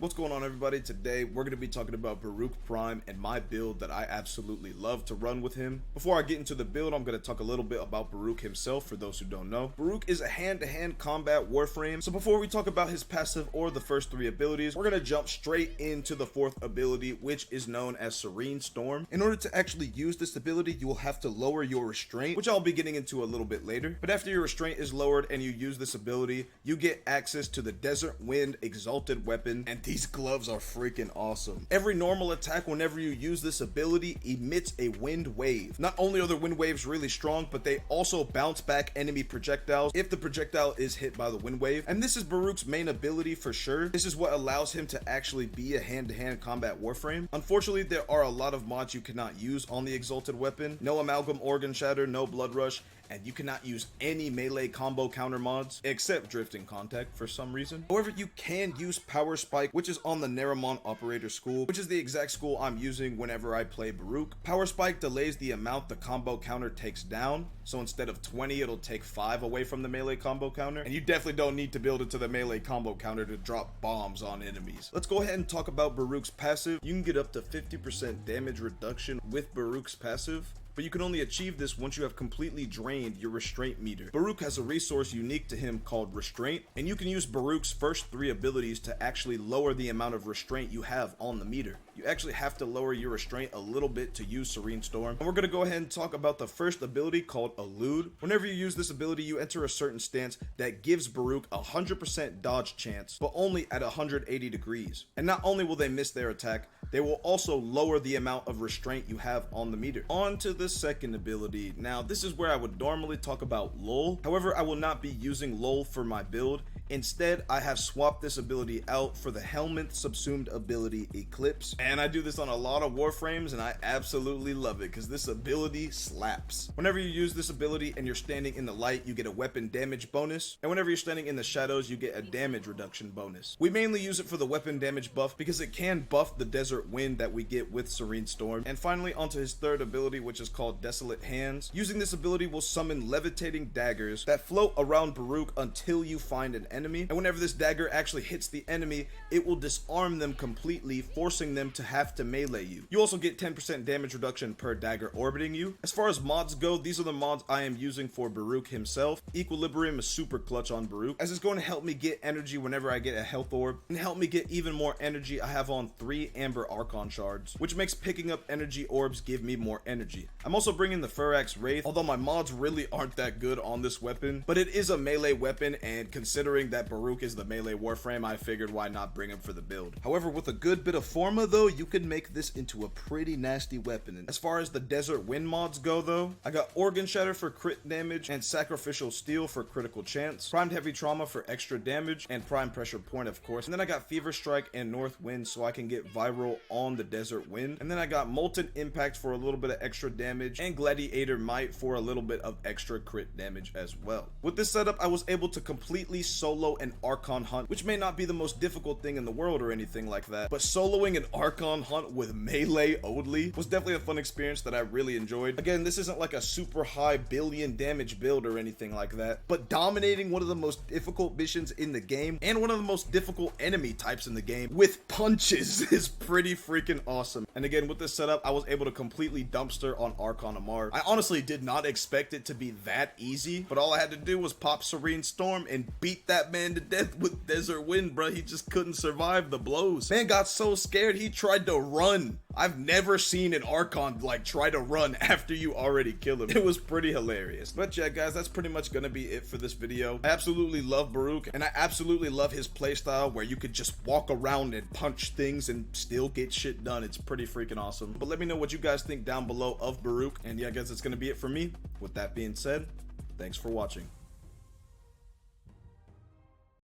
What's going on, everybody? Today we're going to be talking about BARUUK Prime and my build that I absolutely love to run with him. Before I get into the build, I'm going to talk a little bit about BARUUK himself for those who don't know. BARUUK is a hand-to-hand combat Warframe. So before we talk about his passive or the first three abilities, we're going to jump straight into the fourth ability, which is known as Serene Storm. In order to actually use this ability, you will have to lower your restraint, which I'll be getting into a little bit later. But after your restraint is lowered and you use this ability, you get access to the Desert Wind Exalted Weapon, and these gloves are freaking awesome. Every normal attack, whenever you use this ability, emits a wind wave. Not only are the wind waves really strong, but they also bounce back enemy projectiles if the projectile is hit by the wind wave. And this is BARUUK's main ability for sure. This is what allows him to actually be a hand-to-hand combat Warframe. Unfortunately, there are a lot of mods you cannot use on the Exalted Weapon. No Amalgam Organ Shatter, no Blood Rush, and you cannot use any melee combo counter mods except Drifting Contact for some reason. However, you can use Power Spike, which is on the Naramon Operator School, which is the exact school I'm using whenever I play BARUUK. Power Spike delays the amount the combo counter takes down, so instead of 20, it'll take 5 away from the melee combo counter, and you definitely don't need to build it to the melee combo counter to drop bombs on enemies. Let's go ahead and talk about BARUUK's passive. You can get up to 50% damage reduction with BARUUK's passive, but you can only achieve this once you have completely drained your restraint meter. BARUUK has a resource unique to him called Restraint, and you can use BARUUK's first 3 abilities to actually lower the amount of restraint you have on the meter. You actually have to lower your restraint a little bit to use Serene Storm. And we're going to go ahead and talk about the first ability called Elude. Whenever you use this ability, you enter a certain stance that gives BARUUK a 100% dodge chance, but only at 180 degrees. And not only will they miss their attack, they will also lower the amount of restraint you have on the meter. On to the second ability. Now, this is where I would normally talk about Lull. However, I will not be using Lull for my build. Instead, I have swapped this ability out for the Helminth Subsumed ability Eclipse. And I do this on a lot of Warframes, and I absolutely love it because this ability slaps. Whenever you use this ability and you're standing in the light, you get a weapon damage bonus. And whenever you're standing in the shadows, you get a damage reduction bonus. We mainly use it for the weapon damage buff because it can buff the Desert Wind that we get with Serene Storm. And finally, onto his third ability, which is called Desolate Hands. Using this ability will summon levitating daggers that float around BARUUK until you find an enemy, and whenever this dagger actually hits the enemy, it will disarm them completely, forcing them to have to melee you. You also get 10% damage reduction per dagger orbiting you. As far as mods go, these are the mods I am using for BARUUK himself. Equilibrium is super clutch on BARUUK, as it's going to help me get energy whenever I get a health orb, and help me get even more energy. I have on 3 Amber Archon shards, which makes picking up energy orbs give me more energy. I'm also bringing the Furax Wraith, although my mods really aren't that good on this weapon, but it is a melee weapon, and considering that BARUUK is the melee Warframe, I figured why not bring him for the build. However, with a good bit of Forma though, you can make this into a pretty nasty weapon. And as far as the Desert Wind mods go though, I got Organ Shatter for crit damage and Sacrificial Steel for critical chance, Primed Heavy Trauma for extra damage, and Prime Pressure Point of course. And then I got Fever Strike and North Wind so I can get viral on the Desert Wind. And then I got Molten Impact for a little bit of extra damage, and Gladiator Might for a little bit of extra crit damage as well. With this setup, I was able to completely solo an Archon hunt, which may not be the most difficult thing in the world or anything like that, but soloing an Archon hunt with melee only was definitely a fun experience that I really enjoyed. Again, this isn't like a super high billion damage build or anything like that, but dominating one of the most difficult missions in the game and one of the most difficult enemy types in the game with punches is pretty freaking awesome. And again, with this setup, I was able to completely dumpster on Archon Amar. I honestly did not expect it to be that easy, but all I had to do was pop Serene Storm and beat that man to death with Desert Wind, bro. He just couldn't survive the blows. Man got so scared he tried to run. I've never seen an Archon like try to run after you already kill him. It was pretty hilarious. But yeah, guys, that's pretty much gonna be it for this video. I absolutely love BARUUK, and I absolutely love his playstyle where you could just walk around and punch things and still get shit done. It's pretty freaking awesome. But let me know what you guys think down below of BARUUK. And yeah, I guess that's gonna be it for me. With that being said, thanks for watching.